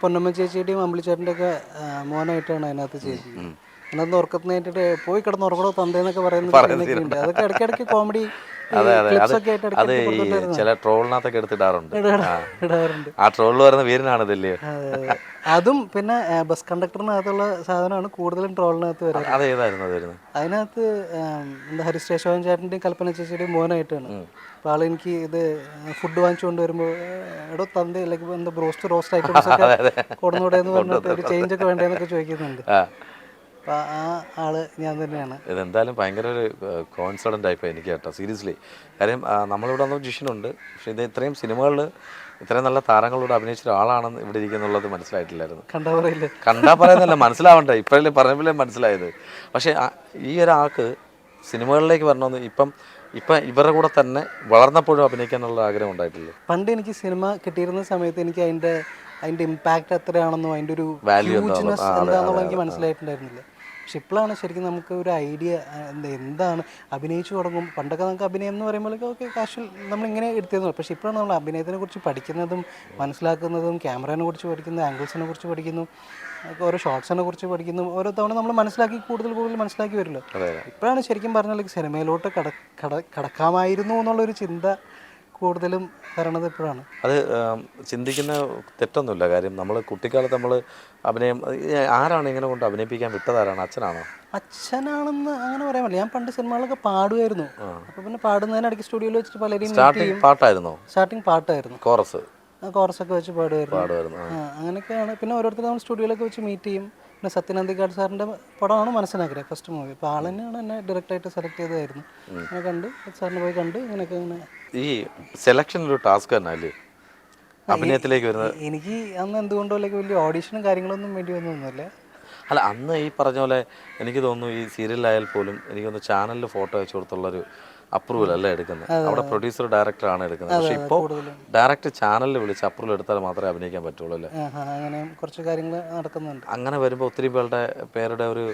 പൊന്നമ്മ ചേച്ചിയുടെയും അമ്പിളിച്ചേട്ടൻ്റെ ഒക്കെ മോനായിട്ടാണ് അതിനകത്ത് ചെയ്തിരിക്കുന്നത്. അതിനകത്ത് ഉറക്കത്തിനായിട്ട് പോയി കിടന്ന് ഉറങ്ങണോ തന്തേന്നൊക്കെ പറയുന്ന സീനൊക്കെ ഉണ്ട്. അതൊക്കെ ഇടയ്ക്കിടയ്ക്ക് കോമഡി ക്ലിപ്സ് ഒക്കെ ആയിട്ട് അത് ഈ ഇടയ്ക്കിടയ്ക്ക് ചില ട്രോളിനകത്തൊക്കെ എടുത്തിടാറുണ്ട്. ഇടാറുണ്ട്. ആ ട്രോളിൽ വരുന്ന വീരനാണ് ഇതല്ലേ? അതും പിന്നെ ബസ് കണ്ടക്ടറിനകത്തുള്ള സാധനമാണ് കൂടുതലും ട്രോളിനകത്ത് വരാറ്. അതേതായിരുന്നു അത് വരുന്നത്? അതിനകത്ത് എന്താ ഹരിശ്രേഷോൻ ചേട്ടൻ്റെയും കൽപ്പന ചേച്ചിയുടെയും മോനായിട്ടാണ്. അപ്പോൾ ആളെനിക്ക് ഇത് ഫുഡ് വാങ്ങിച്ചു കൊണ്ടുവരുമ്പോൾ എടോ തന്ത അല്ലെങ്കിൽ എന്താ റോസ്റ്റ് ഐറ്റംസ് ഒക്കെ കൊടുന്നൂടെ എന്ന് പറഞ്ഞിട്ട് ഒരു ചേഞ്ച് ഒക്കെ വേണ്ടതെന്നൊക്കെ ചോദിക്കുന്നുണ്ട്. അപ്പോൾ ആ ആള് ഞാൻ തന്നെയാണ്. ഇതെന്തായാലും ഭയങ്കര ഒരു കോൺഫിഡൻ്റ് ആയിപ്പോയി എനിക്ക് കേട്ടോ, സീരിയസ്ലി. കാര്യം നമ്മളിവിടെ വന്ന ജിഷനുണ്ട്, പക്ഷേ ഇത് ഇത്രയും സിനിമകളിൽ ഇത്രയും നല്ല താരങ്ങളോട് അഭിനയിച്ച ഒരാളാണെന്ന് ഇവിടെ ഇരിക്കുന്നുള്ളത് മനസ്സിലായിട്ടില്ലായിരുന്നു. കണ്ടാൽ പറയുന്നല്ല, മനസ്സിലാവണ്ടേ, ഇപ്പോഴല്ലേ പറഞ്ഞപ്പോഴേ മനസ്സിലായത്. പക്ഷേ ഈ ഒരാൾക്ക് സിനിമകളിലേക്ക് വരണമെന്ന് ഇപ്പം ഇവരുടെ കൂടെ തന്നെ വളർന്നപ്പോഴും അഭിനയിക്കാനുള്ള ആഗ്രഹം ഉണ്ടായിട്ടില്ല. പണ്ട് എനിക്ക് സിനിമ കിട്ടിയിരുന്ന സമയത്ത് എനിക്ക് അതിൻ്റെ ഇമ്പാക്റ്റ് എത്രയാണെന്നോ അതിൻ്റെ ഒരു വാല്യൂ എന്താണെന്നുള്ള എനിക്ക് മനസ്സിലായിട്ടുണ്ടായിരുന്നില്ല. പക്ഷെ ഇപ്പോഴാണ് ശരിക്കും നമുക്ക് ഒരു ഐഡിയ എന്താണ് അഭിനയിച്ചു തുടങ്ങും. പണ്ടൊക്കെ നമുക്ക് അഭിനയം എന്ന് പറയുമ്പോഴേക്കും ഓക്കെ കാഷ്വൽ നമ്മളിങ്ങനെ എടുത്തിരുന്നു. പക്ഷേ ഇപ്പോഴാണ് നമ്മൾ അഭിനയത്തിനെ കുറിച്ച് പഠിക്കുന്നതും മനസ്സിലാക്കുന്നതും ക്യാമറയെ കുറിച്ച് പഠിക്കുന്നു, ആംഗിൾസിനെ കുറിച്ച് പഠിക്കുന്നു, ഓരോ ഷോട്ട്സിനെ കുറിച്ച് പഠിക്കുന്നു. ഓരോ തവണ നമ്മൾ മനസ്സിലാക്കി കൂടുതൽ മനസ്സിലാക്കി വരുമല്ലോ. ഇപ്പോഴാണ് ശരിക്കും പറഞ്ഞാൽ സിനിമയിലോട്ട് കടക്കാമായിരുന്നു എന്നുള്ളൊരു ചിന്ത കൂടുതലും വരണത് ഇപ്പോഴാണ്. അത് ചിന്തിക്കുന്ന തെറ്റൊന്നുമില്ല. കാര്യം നമ്മൾ കുട്ടിക്കാലത്ത് നമ്മൾ അഭിനയം ആരാണ് ഇങ്ങനെ കൊണ്ട് അഭിനയിപ്പിക്കാൻ വിട്ടതാരാണ്? അച്ഛനാണോ? അച്ഛനാണെന്ന് അങ്ങനെ പറയാൻ പറ്റില്ല. ഞാൻ പണ്ട് സിനിമകളൊക്കെ പാടുമായിരുന്നു. അപ്പോൾ പിന്നെ പാടുന്നതിനിടയ്ക്ക് സ്റ്റുഡിയോയിൽ വെച്ചിട്ട് പലരെയും സ്റ്റാർട്ടിങ് പാട്ടായിരുന്നു, കോറസൊക്കെ വെച്ച് പാടുമായിരുന്നു. അങ്ങനെയൊക്കെയാണ്. പിന്നെ ഓരോരുത്തർ നമ്മൾ സ്റ്റുഡിയോയിലൊക്കെ വെച്ച് മീറ്റ് ചെയ്യും. പിന്നെ സത്യനന്ദിക്കാട് സാറിൻ്റെ പടമാണ് മനസ്സിലാക്കിയത്, ഫസ്റ്റ് മൂവി. അപ്പോൾ ആൾ തന്നെയാണ് എന്നെ ഡയറക്റ്റായിട്ട് സെലക്ട് ചെയ്തതായിരുന്നു. അങ്ങനെ കണ്ട് സാറിന് പോയി കണ്ട് ഇങ്ങനെയൊക്കെ ഇങ്ങനെ. ഈ സെലക്ഷൻ ഒരു ടാസ്ക് തന്നെ അല്ലേ അഭിനയത്തിലേക്ക് വരുന്നത്? എനിക്ക് അന്ന് എന്തുകൊണ്ടോ വലിയ ഓഡീഷനും കാര്യങ്ങളൊന്നും വേണ്ടി വന്നൊന്നുമില്ല. അല്ല, അന്ന് ഈ പറഞ്ഞ പോലെ എനിക്ക് തോന്നുന്നു ഈ സീരിയലായാൽ പോലും എനിക്കൊന്ന് ചാനലിൽ ഫോട്ടോ അയച്ചു കൊടുത്തുള്ളൊരു അപ്രൂവൽ അല്ല എടുക്കുന്നത്. അവിടെ പ്രൊഡ്യൂസർ ഡയറക്ടറാണ് എടുക്കുന്നത്. പക്ഷേ ഇപ്പോൾ ഡയറക്റ്റ് ചാനലിൽ വിളിച്ച് അപ്രൂവൽ എടുത്താൽ മാത്രമേ അഭിനയിക്കാൻ പറ്റുള്ളൂ അല്ലേ? അങ്ങനെ കുറച്ച് കാര്യങ്ങൾ നടക്കുന്നുണ്ട്. അങ്ങനെ വരുമ്പോൾ ഒത്തിരി പേരുടെ ഒരു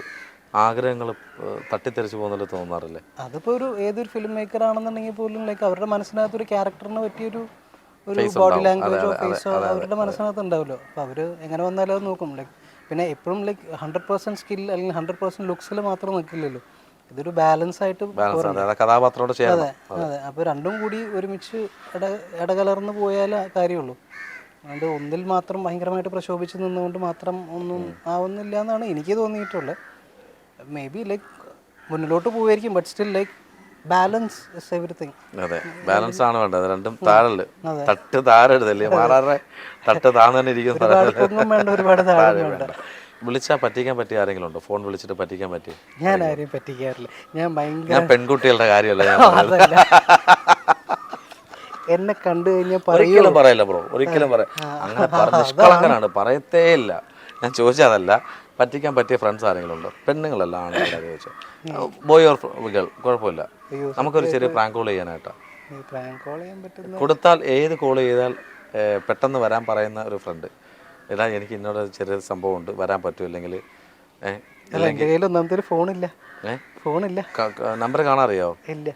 ആഗ്രഹങ്ങൾ തട്ടിത്തെറിച്ച് പോകുന്നല്ലോ തോന്നാറില്ലേ? അതിപ്പോൾ ഏതൊരു ഫിലിം മേക്കർ ആണെന്നുണ്ടെങ്കിൽ പോലും അവരുടെ മനസ്സിനകത്ത് ഒരു ക്യാരക്ടറിന് പറ്റിയൊരു ബോഡി ലാംഗ്വേജോ ഫേസോ അവരുടെ മനസ്സിനകത്ത് ഉണ്ടാവുമല്ലോ. അപ്പോൾ അവർ എങ്ങനെ വന്നാലും അത് നോക്കും. പിന്നെ എപ്പോഴും 100% സ്കിൽ അല്ലെങ്കിൽ 100% ലുക്സിൽ മാത്രം നിൽക്കില്ലല്ലോ. ഇതൊരു ബാലൻസ് ആയിട്ട് കഥാപാത്രത്തോട്. അതെ അതെ. അപ്പോൾ രണ്ടും കൂടി ഒരുമിച്ച് ഇടകലർന്ന് പോയാലേ കാര്യമുള്ളൂ. അതുകൊണ്ട് ഒന്നിൽ മാത്രം ഭയങ്കരമായിട്ട് പ്രശോഭിച്ച് നിന്നുകൊണ്ട് മാത്രം ഒന്നും ആവുന്നില്ല എന്നാണ് എനിക്ക് തോന്നിയിട്ടുള്ളത്. മേ ബി മുന്നിലോട്ട് പോവുമായിരിക്കും, but still balance is everything. അതെ, ബാലൻസ് ആണ് വേണ്ടത്. രണ്ടും താഴെ തട്ട് താഴെടുത്തല്ലേ, മാറാറെ തട്ട് താഴ്ന്നു തന്നെ ഇരിക്കുന്ന. ഒരുപാട് വിളിച്ചാൽ പറ്റിക്കാൻ പറ്റിയ ആരെങ്കിലും ഉണ്ടോ? ഫോൺ വിളിച്ചിട്ട് പറ്റിക്കാൻ പറ്റി? ഞാൻ ആരെയും പറ്റിക്കാറില്ല. ഞാൻ പെൺകുട്ടികളുടെ കാര്യമല്ല എന്നെ കണ്ടു കഴിഞ്ഞാൽ ഒരിക്കലും പറയില്ല ബ്രോ, ഒരിക്കലും അങ്ങനെ പറഞ്ഞ നിഷ്കളങ്കനാണ്, പറയത്തേ ഇല്ല. ഞാൻ ചോദിച്ചതല്ല, പറ്റിക്കാൻ പറ്റിയ ഫ്രണ്ട്സ് ആരെങ്കിലും ഉണ്ടോ? പെണ്ണുങ്ങളല്ല, ആണെങ്കിലും ചോദിച്ചത്. ബോയ് ഓർ ഗേൾ കുഴപ്പമില്ല, നമുക്കൊരു ചെറിയ പ്രാങ്ക് കോൾ ചെയ്യാനായിട്ടാ. കൊടുത്താൽ ഏത് കോൾ ചെയ്താൽ പെട്ടെന്ന് വരാൻ പറയുന്ന ഒരു ഫ്രണ്ട്. ഇതാ എനിക്ക് ഇന്നോട് ചെറിയ സംഭവം ഉണ്ട്, വരാൻ പറ്റുമോ? ഇല്ലെങ്കിൽ നമ്പർ കാണാറിയോ? ഇല്ല.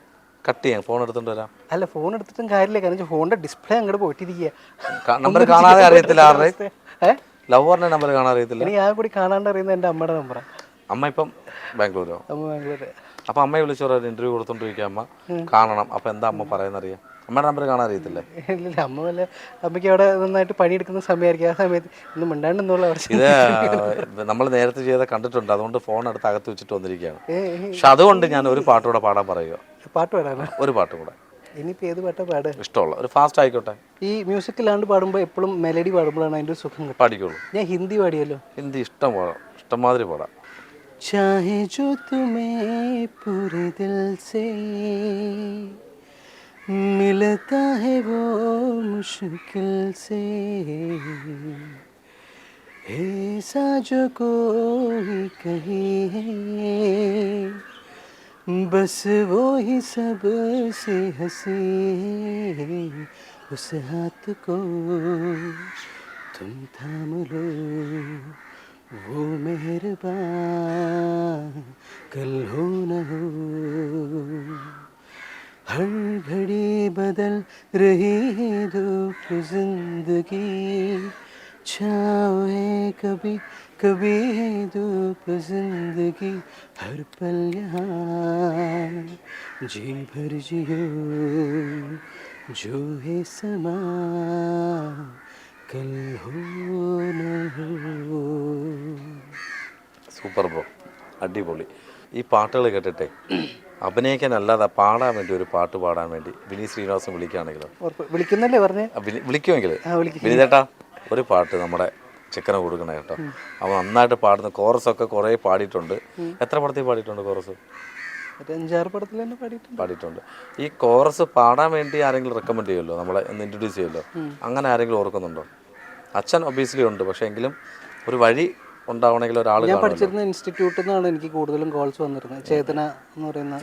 കട്ട് ചെയ്യാം, ഫോൺ എടുത്തോണ്ട് വരാം. അല്ല, ഫോൺ എടുത്തിട്ടും കാര്യമില്ല, കാരണം ഫോണിന്റെ ഡിസ്പ്ലേ അങ്ങോട്ട് പോയിട്ടിരിക്കുക. നമ്പർ കാണാതെ അറിയത്തില്ല ആരുടെ? ലവറിന്റെ നമ്പർ കാണാൻ അറിയത്തില്ല. ഞാൻ കൂടി കാണാണ്ട് അറിയുന്നത് എൻ്റെ അമ്മയുടെ നമ്പറാണ്. അമ്മ ഇപ്പം ബാംഗ്ലൂരോ? ബാംഗ്ലൂര്. അപ്പൊ അമ്മയെ വിളിച്ചോ, ഇന്റർവ്യൂ കൊടുത്തോണ്ടിരിക്കുക, അമ്മ കാണണം. അപ്പൊ എന്താ അമ്മ പറയുന്നറിയാം? അമ്മയുടെ നമ്പർ കാണാൻ അറിയത്തില്ലേ? ഇല്ല, അമ്മ വല്ല അമ്മയ്ക്ക് അവിടെ നന്നായിട്ട് പണിയെടുക്കുന്ന സമയമായിരിക്കും. ആ സമയത്ത് ഒന്നും മിണ്ടാണ്ടെന്നുള്ള. ഇത് നമ്മൾ നേരത്തെ ചെയ്ത കണ്ടിട്ടുണ്ട്, അതുകൊണ്ട് ഫോൺ എടുത്ത് അകത്ത് വെച്ചിട്ട് വന്നിരിക്കുകയാണ്. പക്ഷെ അതുകൊണ്ട് ഞാൻ ഒരു പാട്ടുകൂടെ പാടാൻ പറയുക. പാട്ട് പാടാനോ? ഒരു പാട്ടും കൂടെ. ഇനിയിപ്പോൾ ഏത് പാട്ടാ പാടുക? ഇഷ്ടമുള്ള ഒരു ഫാസ്റ്റ് ആയിക്കോട്ടെ. ഈ മ്യൂസിക്കിലാണ്ട് പാടുമ്പോൾ എപ്പോഴും മെലഡി പാടുമ്പോഴാണ് അതിൻ്റെ ഒരു സുഖം. പാടിക്കോളൂ. ഞാൻ ഹിന്ദി പാടിയല്ലോ. ഹിന്ദി ഇഷ്ടംമാതിരി പാടാം. चाहे जो तुम्हें पूरे दिल से मिलता है वो मुश्किल से, ऐसा जो कोई कहे है बस वो ही सब से हंसे, उस हाथ को तुम थाम लो, वो मेहरबान कल हो न हो, हर घड़ी बदल रही है दुख जिंदगी, छाओ कभी कभी धूप जिंदगी हर पल यहाँ जी भर जियो जो है समा कल हो न हो. സൂപ്പർ ബ്രോ, അടിപൊളി. ഈ പാട്ടുകൾ കേട്ടിട്ടേ അഭിനയിക്കാനല്ലാതെ പാടാൻ വേണ്ടി ഒരു പാട്ട് പാടാൻ വേണ്ടി വിനീത് ശ്രീനിവാസൻ വിളിക്കുകയാണെങ്കിലോ? വിളിക്കുന്നല്ലേ പറഞ്ഞേ? വിളിക്കുമെങ്കിൽ വിനീതേട്ടാ ഒരു പാട്ട് നമ്മുടെ ചിക്കന് കൊടുക്കണേ കേട്ടോ. അവൻ നന്നായിട്ട് പാടുന്ന കോറസൊക്കെ കുറേ പാടിയിട്ടുണ്ട്. എത്ര പടത്തിൽ പാടിയിട്ടുണ്ട് കോറസ്? 5-6 പടത്തിൽ തന്നെ പാടിയിട്ടുണ്ട്. ഈ കോറസ് പാടാൻ വേണ്ടി ആരെങ്കിലും റെക്കമെൻഡ് ചെയ്യുമല്ലോ, നമ്മളെ ഒന്ന് ഇൻട്രൊഡ്യൂസ് ചെയ്യുമല്ലോ, അങ്ങനെ ആരെങ്കിലും ഓർക്കുന്നുണ്ടോ? അച്ഛൻ ഒബിയസ്ലി ഉണ്ട്, പക്ഷേ എങ്കിലും ഒരു വഴി ഉണ്ടാവണമെങ്കിൽ ഒരാൾ. ഞാൻ പഠിച്ചിരുന്ന ഇൻസ്റ്റിറ്റ്യൂട്ടിൽ നിന്നാണ് എനിക്ക് കൂടുതലും കോൾസ് വന്നിരുന്നത്. ചേതന എന്ന് പറയുന്ന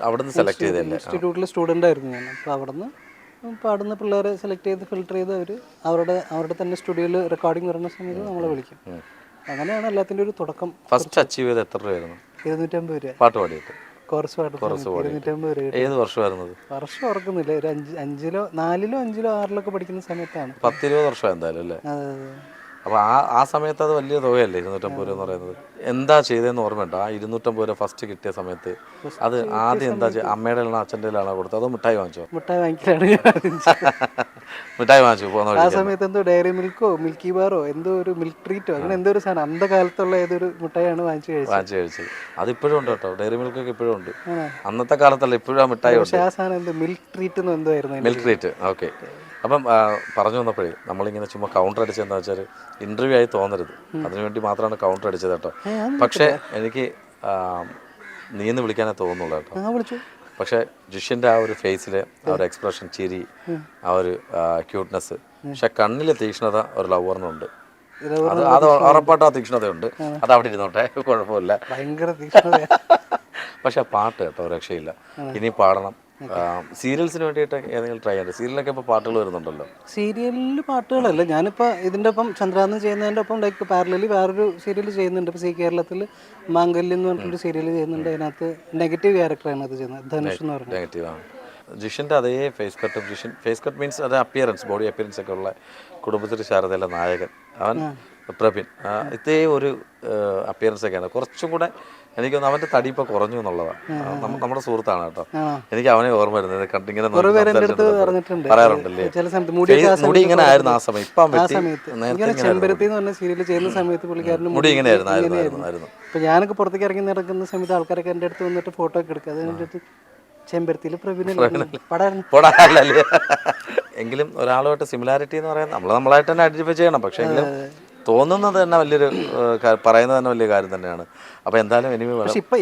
അവിടുന്ന് സെലക്ട് ചെയ്തല്ലേ? ഇൻസ്റ്റിറ്റ്യൂട്ടിലെ സ്റ്റുഡൻ്റ് ആയിരുന്നു ഞാൻ. അപ്പോൾ അവിടുന്ന് പാടുന്ന പിള്ളേരെ സെലക്ട് ചെയ്ത് ഫിൽട്ടർ ചെയ്ത് അവരുടെ തന്നെ സ്റ്റുഡിയോയിൽ റെക്കോർഡിംഗ് വരുന്ന സമയത്ത് നമ്മളെ വിളിക്കും. അങ്ങനെയാണ് എല്ലാത്തിൻ്റെ ഒരു തുടക്കം. ഫസ്റ്റ് അച്ചീവ് ചെയ്ത് എത്ര രൂപയായിരുന്നു? 250 രൂപ പാട്ട് പാടിയിട്ട്. കോർസ് പാട്ട് 250 രൂപ. ഏത് വർഷമായിരുന്നത്? വർഷം ഓർക്കുന്നില്ല. ഒരു 4-5 6 പഠിക്കുന്ന സമയത്താണ്. 10-20 വർഷം എന്തായാലും അല്ലേ? അപ്പോൾ ആ സമയത്ത് അത് വലിയ തുകയല്ലേ 250 രൂപ എന്ന് പറയുന്നത്? എന്താ ചെയ്തതെന്ന് ഓർമ്മയുണ്ടോ? ആ 250 രൂപ ഫസ്റ്റ് കിട്ടിയ സമയത്ത് അത് ആദ്യം എന്താ അമ്മയുടെ ആണോ അച്ഛൻ്റെ ആണോ കൊടുത്തത്? അതോ മിഠായി വാങ്ങിച്ചോ? മിഠായി വാങ്ങിക്കലാണ്. മിഠായി വാങ്ങിച്ചു പോകുന്ന ആ സമയത്ത് എന്തോ ഡയറി മിൽക്കോ മിൽക്കി ബാറോ എന്തോ ഒരു മിൽക്ക് ട്രീറ്റോ അങ്ങനെ എന്തോ ഒരു സാധനം അന്ത കാലത്തുള്ള ഏതൊരു മിഠായിയാണ് വാങ്ങിച്ചു കഴിച്ചത്. അതിപ്പോഴും ഉണ്ട് കേട്ടോ, ഡയറി മിൽക്കൊക്കെ ഇപ്പോഴും ഉണ്ട്. അന്നത്തെ കാലത്തല്ല, ഇപ്പോഴും ആ മിഠായി ഉണ്ട്. പക്ഷേ ആ സാധനം എന്തോ മിൽക്ക് ട്രീറ്റ് എന്ന് എന്തോ ആയിരുന്നു. Milk treat. ഓക്കെ. അപ്പം പറഞ്ഞു വന്നപ്പോഴേ നമ്മളിങ്ങനെ ചുമ്മാ കൗണ്ടർ അടിച്ചതെന്താ വെച്ചാൽ ഇൻ്റർവ്യൂ ആയി തോന്നരുത്, അതിനുവേണ്ടി മാത്രമാണ് കൗണ്ടർ അടിച്ചത് കേട്ടോ. പക്ഷേ എനിക്ക് നീന്ന് വിളിക്കാനേ തോന്നുള്ളൂ കേട്ടോ. പക്ഷേ ജിഷ്യൻ്റെ ആ ഒരു ഫേസിലെ ആ ഒരു എക്സ്പ്രഷൻ, ചിരി, ആ ഒരു ക്യൂട്ട്നെസ്, പക്ഷെ കണ്ണിലെ തീക്ഷ്ണത ഒരു ലവറിനുണ്ട്. അത് ഉറപ്പായിട്ട് ആ തീക്ഷ്ണതയുണ്ട്. അത് അവിടെ ഇരുന്നോട്ടെ, കുഴപ്പമില്ല. ഭയങ്കര തീക്ഷ്ണത. പക്ഷെ ആ പാട്ട് കേട്ടോ രക്ഷയില്ല. ഇനി പാടണം. സീരിയൽസിന് വേണ്ടിയിട്ട് ഏതെങ്കിലും ട്രൈ ചെയ്യണ്ട? സീരിയലൊക്കെ ഇപ്പോൾ പാട്ടുകൾ വരുന്നുണ്ടല്ലോ. സീരിയലിൽ പാട്ടുകളല്ല, ഞാനിപ്പോൾ ഇതിൻ്റെ ഒപ്പം ചന്ദ്രാന്ന് ചെയ്യുന്നതിൻ്റെ ഒപ്പം ലൈക്ക് പാരലലി വേറൊരു സീരിയൽ ചെയ്യുന്നുണ്ട്. ഇപ്പോൾ കേരളത്തിൽ മാംഗല്യം എന്ന് പറഞ്ഞിട്ടൊരു സീരിയൽ ചെയ്യുന്നുണ്ട്. അതിനകത്ത് നെഗറ്റീവ് ക്യാരക്ടറാണ് അത് ചെയ്യുന്നത്, ധനുഷ് എന്ന് പറഞ്ഞത്. നെഗറ്റീവാണ്. ജിഷിൻ്റെ അതേ ഫേസ് കട്ടും, ഫേസ് കട്ട് മീൻസ് അത് അപ്പിയറൻസ്, ബോഡി അപ്പിയറൻസ് ഒക്കെ ഉള്ള കുടുംബശ്രീ ശാരദയിലെ നായകൻ അവൻ പ്രബിൻ, ഇതേ ഒരു അപ്പിയറൻസ് ഒക്കെയാണ്. കുറച്ചും കൂടെ എനിക്കൊന്ന് അവൻ്റെ തടി ഇപ്പോൾ കുറഞ്ഞു എന്നുള്ളതാണ്. നമ്മുടെ സുഹൃത്താണ് കേട്ടോ. എനിക്ക് അവനെ ഓർമ്മ വരുന്നത് കണ്ടിങ്ങനെ പറയാറുണ്ടല്ലേ, മുടി ഇങ്ങനെ ആയിരുന്നു ആ സമയം. ഇപ്പം ചെമ്പരത്തി എന്ന് പറഞ്ഞ സീരിയൽ ചെയ്യുന്ന സമയത്ത് പുള്ളിക്കാരന് മുടി ഇങ്ങനെ ആയിരുന്നു. ഇപ്പൊ ഞാനൊക്കെ പുറത്തേക്ക് ഇറങ്ങി നടക്കുന്ന സമയത്ത് ആൾക്കാരൊക്കെ എൻ്റെ അടുത്ത് വന്നിട്ട് ഫോട്ടോ ഒക്കെ എടുക്കുക. അത് എൻ്റെ അടുത്ത് ചെമ്പരത്തിയിൽ പ്രവീണല്ലേ. എങ്കിലും ഒരാളുമായിട്ട് സിമിലാരിറ്റി എന്ന് പറയുന്നത് നമ്മളായിട്ട് തന്നെ ഐഡന്റിഫൈ ചെയ്യണം. പക്ഷേ എങ്കിലും തോന്നുന്നത് തന്നെ വലിയൊരു പറയുന്നത് തന്നെ വലിയ കാര്യം തന്നെയാണ്. അപ്പോൾ എന്തായാലും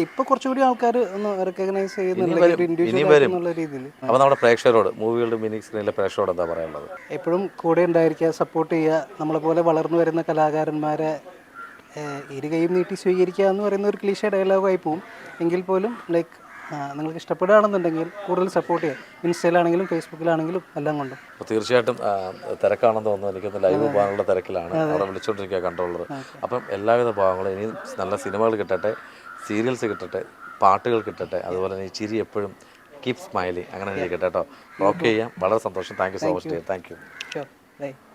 ഇപ്പൊ കുറച്ചുകൂടി ആൾക്കാർ ഒന്ന് റെക്കഗ്നൈസ് ചെയ്യുന്നുണ്ട്. അപ്പോൾ നമ്മുടെ പ്രേക്ഷകരോട്, മൂവികളുടെ മിനി സ്ക്രീനിലെ പ്രേക്ഷകരോട് എന്താ പറയാനുള്ളത്? എപ്പോഴും കൂടെ ഉണ്ടായിരിക്കുക, സപ്പോർട്ട് ചെയ്യുക. നമ്മളെ പോലെ വളർന്നു വരുന്ന കലാകാരന്മാരെ ഇരു കൈയും നീട്ടി സ്വീകരിക്കുക എന്ന് പറയുന്ന ഒരു ക്ലീഷേ ഡയലോഗായി പോവും. എങ്കിൽ പോലും ലൈക്ക് നിങ്ങൾക്ക് ഇഷ്ടപ്പെടുകയാണെന്നുണ്ടെങ്കിൽ കൂടുതൽ സപ്പോർട്ട് ചെയ്യാം. ഇൻസ്റ്റയിലാണെങ്കിലും ഫേസ്ബുക്കിലാണെങ്കിലും എല്ലാം കൊണ്ടും. അപ്പോൾ തീർച്ചയായിട്ടും തിരക്കാണെന്ന് തോന്നുന്നു. എനിക്കൊന്ന് ലൈവ് പോകാനുള്ള തിരക്കിലാണ്, അവിടെ വിളിച്ചുകൊണ്ടിരിക്കുക കൺട്രോളർ. അപ്പം എല്ലാവിധ ഭാഗങ്ങളും ഇനി നല്ല സിനിമകൾ കിട്ടട്ടെ, സീരിയൽസ് കിട്ടട്ടെ, പാട്ടുകൾ കിട്ടട്ടെ, അതുപോലെ തന്നെ ഈ ചിരി എപ്പോഴും കീപ് സ്മൈലിങ് അങ്ങനെ ഇരിക്കട്ടെ കേട്ടോ. ഓക്കെ ചെയ്യാം. വളരെ സന്തോഷം. Thank you so much. Thank you.